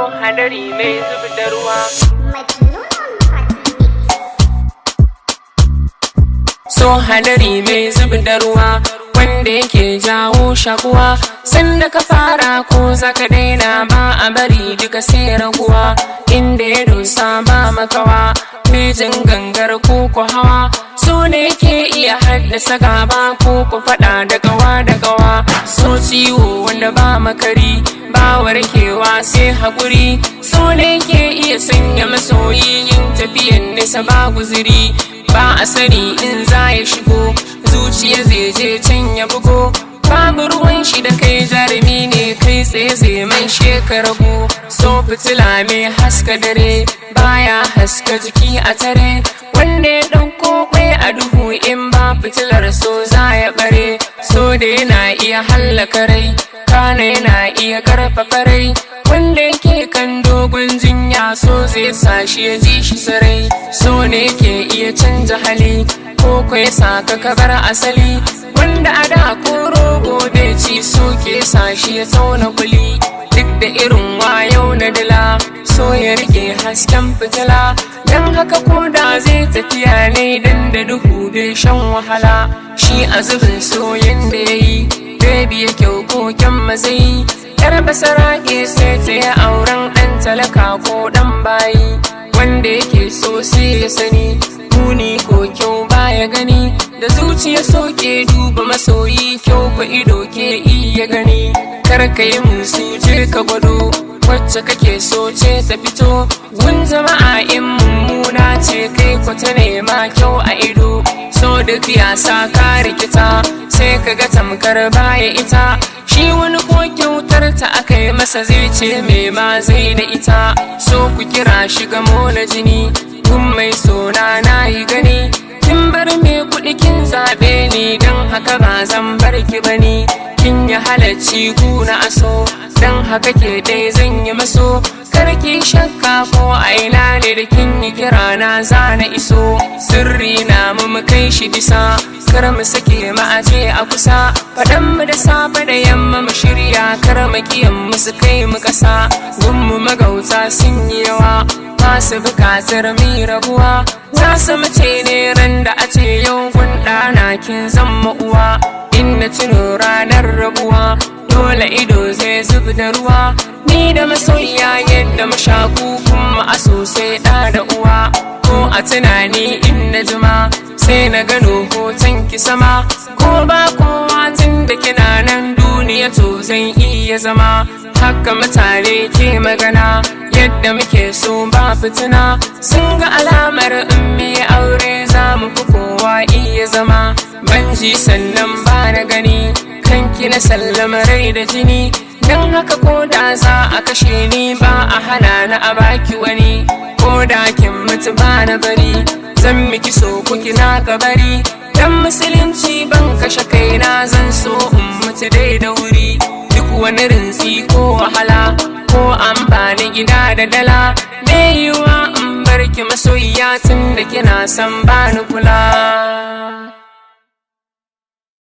hadari mai zub da ruwa. So hadari mai zub da ruwa wanda yake jawo shakuwa, sanda ka fara ko zaka daina ba a bari duka sai raguwa, inda ya dosa ba makawa mijin gangar ko hawa, so ne ke iya haddasa gaba ko ku faɗa da gawa. So ciwo wanda ba makari ba warkewa sai haƙuri, so ne ke iya sanya masoyi yin tafiyan nesa ba guziri, ba a sani in za ya shigo zuciya zai je can ya bugo, babu ruwan shi da kai jarumi ne kai tsaye zai mai shekarago. So fitila mai haska dare baya haska jiki a tare, wanda ya ɗauko kwai a duhu in ba fitilar so za ya bare. So da yana iya hallaka rai kana yana iya karfafa rai, wanda yake kan dogon jinya so zai sa shi ya ji shi sarai. So ne ke iya canja hali ko kwai saka kabar asali, wanda a da ko rogo bai ci so ke sa shi ya tauna kuli. Duk da irin wayau na dila so ya rike hasken fitila, dan haka ko da zai tafiya ne dan da duhu bai shan wahala. Shi a zubin soyin da yayi baby ya kyau ko kyan mazayi, yar basarake sai ta yi auren ɗan talaka ko ɗan bayi, wanda yake so sai ya sani muni ko kyau baya gani, da zuciya soke duba masoyi kyau ko ido ke iya gani. Kar ka yi musu je ka gwado wacce kake so ce ta fito, gun jama'a in mummuna ce kai ko ta nema kyau a ido. So duk ya sa ka rikita sai ka ga tamkar baya ita, shi wani ko kyautar ta aka yi masa zai ce me ma zai da ita. So ku kira shi gamo na jini kun mai sona na yi gani, kin bar me kuɗi kin zaɓe ni don haka ba zan bar ki bani. Kin yi halacci guna aso don haka ke dai zan yi maso, karki shakka ko aina ne da kin yi kira na zana iso. Sirri na mu kai shi bisa kar mu sake mu aje a kusa, faɗan mu da safe da yamma mu shirya kar makiyan mu su kai mu ƙasa. Gunmu magauta sun yi yawa masu bukatar mi rabuwa, za su mace ne ran da a ce yau gun ɗana kin zama uwa. In na tuno ranar rabuwa dole ido zai zub da ruwa, ni da masoyiya yadda mashaku kuma a sosai ɗa da uwa. Ko a tunani in na jima sai na gano hoton ki sama, ko ba kowa tun da kina nan duniya to zan iya zama. Haka mutane ke magana yadda muke so ba fitina, sun ga alamar in mi aure za mu fi kowa iya zama. Ban ji sannan ba na gani kanki na sallama rai da jini, don haka ko da za a kashe ni ba a hana na a baki wani. Ko da kin mutu ba na bari zan miki so ku kina kabari, dan musulunci ban kashe kaina zan so in mutu dai da wuri. Duk wani rinsi ko wahala ko amfani gida da dala bai yiwa in barki masoyiya tun da kina san bani kula.